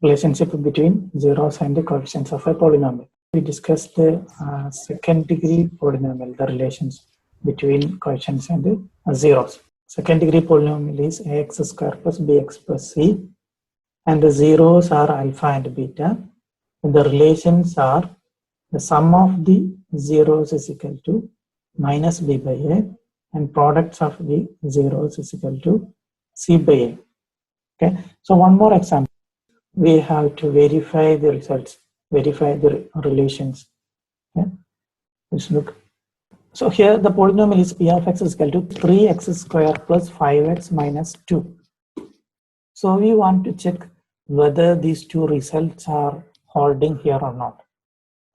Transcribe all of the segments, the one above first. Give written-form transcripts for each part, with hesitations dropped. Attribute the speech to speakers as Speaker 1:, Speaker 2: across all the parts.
Speaker 1: relationship between zeros and the coefficients of a polynomial. We discussed the second degree polynomial, the relations between coefficients and zeros. Second degree polynomial is ax square plus bx plus c, and the zeros are alpha and beta. And the relations are the sum of the zeros is equal to minus b by a, and products of the zeros is equal to c by a. Okay, so one more example. We have to verify the results, verify the relations. Okay, let's look. So here the polynomial is p of x is equal to 3x square plus 5x minus 2. So we want to check whether these two results are holding here or not.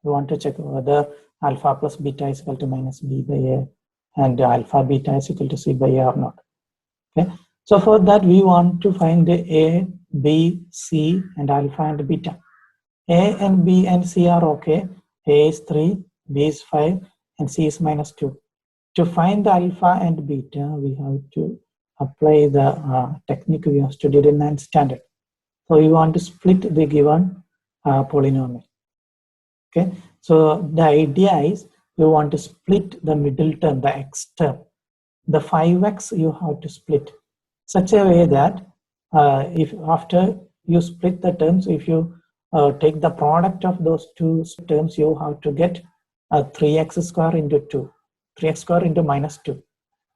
Speaker 1: We want to check whether alpha plus beta is equal to minus b by a and alpha beta is equal to c by a or not. Okay, so for that we want to find the a, b, c and alpha and beta. A and b and c are okay. A is 3, b is 5 and c is minus 2. To find the alpha and beta, we have to apply the technique we have studied in 9th standard. So we want to split the given polynomial. Okay, so the idea is you want to split the middle term, the x term. The 5x you have to split such a way that if after you split the terms, if you take the product of those two terms, you have to get 3x square into 2, 3x square into minus 2.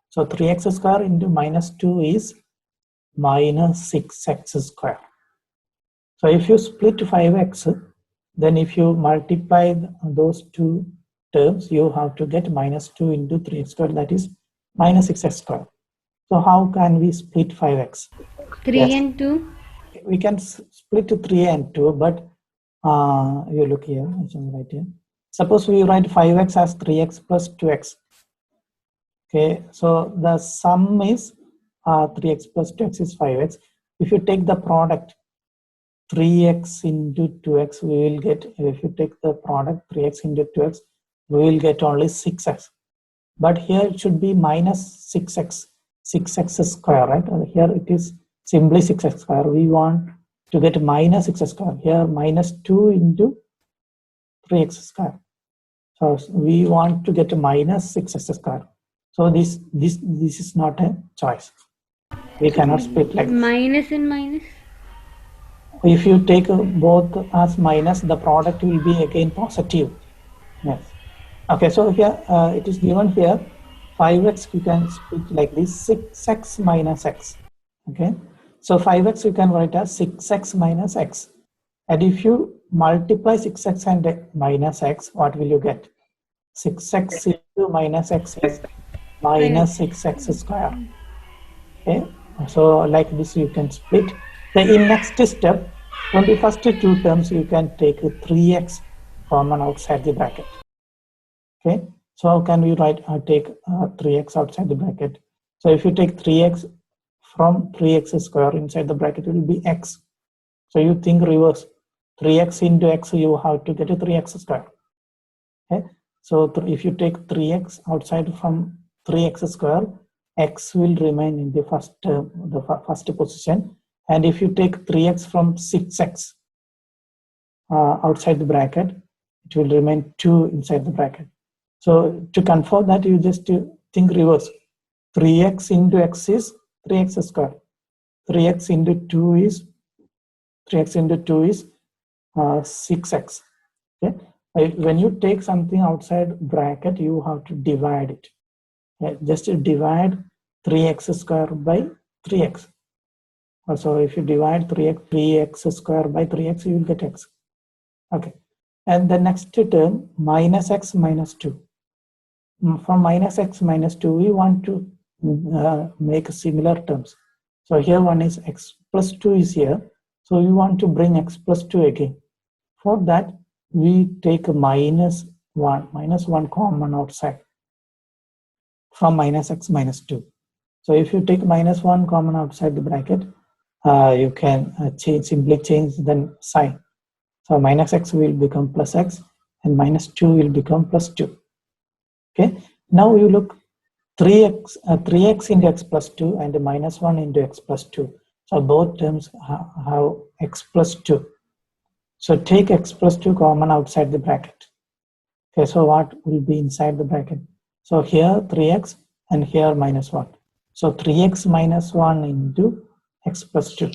Speaker 1: So 3x square into minus 2 is minus 6x square. So if you split 5x, then if you multiply those two terms, you have to get minus 2 into 3x square, that is minus 6x square. So how can we split 5x?
Speaker 2: 3 yes. And 2?
Speaker 1: We can split 3 and 2, but you look here, right here. Suppose we write 5x as 3x plus 2x. Okay, so the sum is 3x plus 2x is 5x. If you take the product 3x into 2x, we will get, if you take the product 3x into 2x, we will get only 6x. But here it should be minus 6x square, right? Here it is simply 6x square. We want to get minus 6x square. Here minus 2 into 3x square. So we want to get minus 6x square. So this is not a choice. We cannot split like
Speaker 2: minus and minus.
Speaker 1: If you take both as minus, the product will be again positive. Yes. Okay, so here it is given here 5x, you can split like this, 6x minus x. Okay, so 5x you can write as 6x minus x. And if you multiply 6x and minus x, what will you get? 6x into minus x is minus 6x square. Okay, so like this you can split. In next step, from the first two terms, you can take 3x common outside the bracket. Okay, so how can we write take 3x outside the bracket? So if you take 3x from 3x square inside the bracket, it will be x. So you think reverse, 3x into x, you have to get a 3x square. Okay, so if you take 3x outside from 3x square, x will remain in the first position. And if you take 3x from 6x outside the bracket, it will remain 2 inside the bracket. So to confirm that, you just think reverse. 3x into x is 3x square. 3x into 2 is 6x. Okay? When you take something outside bracket, you have to divide it. Okay? Just divide 3x square by 3x. So if you divide 3x square by 3x, you will get x. Okay. And the next term, minus x minus 2. From minus x minus 2, we want to make similar terms. So here one is x plus 2 is here. So we want to bring x plus 2 again. For that, we take minus 1 common outside from minus x minus 2. So if you take minus 1 common outside the bracket, you can simply change the sign. So minus x will become plus x and minus 2 will become plus 2. Okay, now you look 3x into x plus 2 and minus 1 into x plus 2. So both terms have x plus 2. So take x plus 2 common outside the bracket. Okay, so what will be inside the bracket? So here 3x and here minus 1. So 3x minus 1 into x plus 2.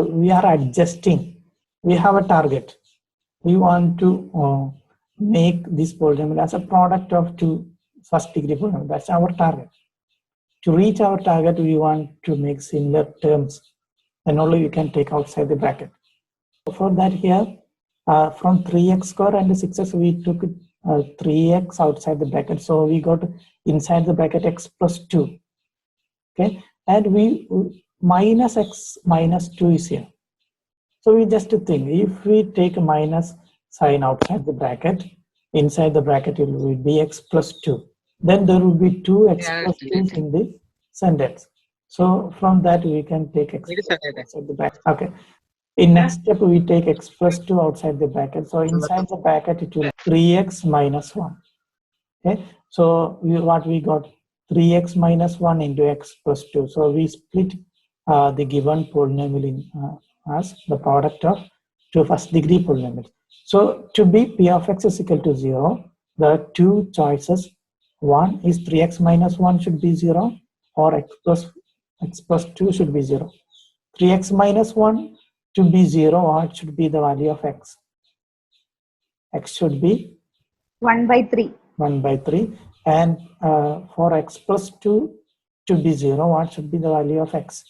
Speaker 1: We are adjusting. We have a target. We want to make this polynomial as a product of two first degree polynomials. That's our target. To reach our target, we want to make similar terms. Then only we can take outside the bracket. For that here, from 3x square and 6x, we took 3x outside the bracket. So we got inside the bracket x plus 2. Okay, and we minus x minus 2 is here. So we just think if we take a minus sign outside the bracket, inside the bracket it will be x plus 2. Then there will be 2x plus 2 in the sentence. So from that we can take x outside the bracket. Okay. In next step we take x plus 2 outside the bracket. So inside the bracket it will be 3x minus 1. Okay. So what we got? 3x minus 1 into x plus 2. So we split the given polynomial in as the product of two first degree polynomials. So to be p of x is equal to 0, there are two choices. One is 3x minus 1 should be 0 or x plus 2 should be 0. 3x minus 1 to be 0, what should be the value of x? X should be
Speaker 3: 1 by 3.
Speaker 1: 1 by 3. And for x plus 2 to be 0, what should be the value of x?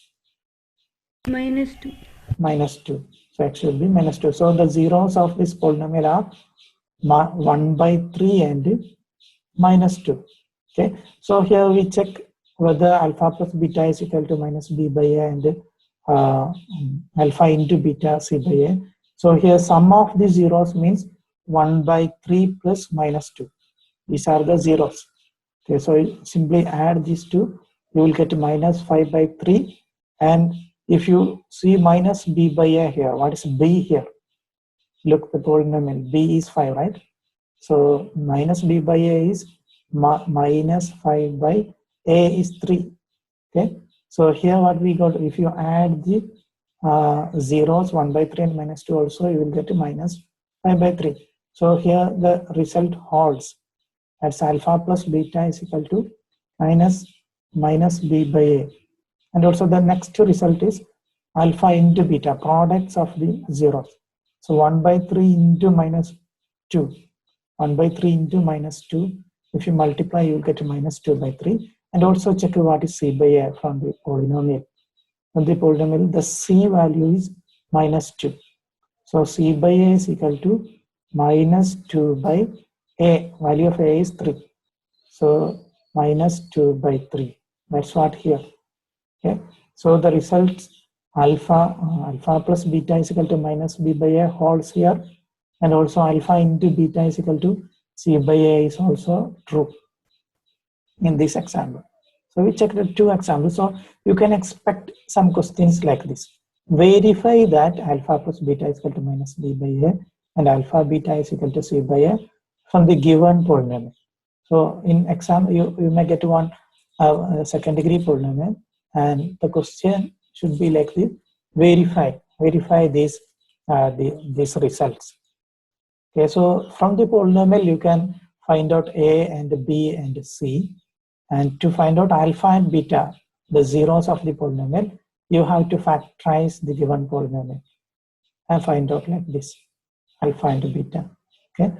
Speaker 2: Minus 2.
Speaker 1: Minus 2. So x should be minus 2. So the zeros of this polynomial are 1 by 3 and minus 2. Okay. So here we check whether alpha plus beta is equal to minus b by a and alpha into beta c by a. So here sum of the zeros means 1 by 3 plus minus 2. These are the zeros. Okay, so simply add these two, you will get minus 5 by 3. And if you see minus b by a here, what is b here? Look, the polynomial b is 5, right? So minus b by a is minus 5 by a is 3. Okay, so here what we got, if you add the zeros 1 by 3 and minus 2 also, you will get minus 5 by 3. So here the result holds. That's alpha plus beta is equal to minus b by a. And also the next result is alpha into beta, products of the zeros. So 1 by 3 into minus 2. 1 by 3 into minus 2. If you multiply, you will get minus 2 by 3. And also check what is c by a from the polynomial. From the polynomial, the c value is minus 2. So c by a is equal to minus 2 by a. Value of a is 3. So minus 2 by 3. That's what here. Okay. So the results alpha plus beta is equal to minus b by a holds here. And also alpha into beta is equal to c by a is also true in this example. So we checked the two examples. So you can expect some questions like this. Verify that alpha plus beta is equal to minus b by a and alpha beta is equal to c by a from the given polynomial. So in exam, you may get one second degree polynomial, and the question should be like this: verify these results. Okay, so from the polynomial you can find out a and b and c, and to find out alpha and beta, the zeros of the polynomial, you have to factorize the given polynomial and find out like this: alpha and beta. Okay.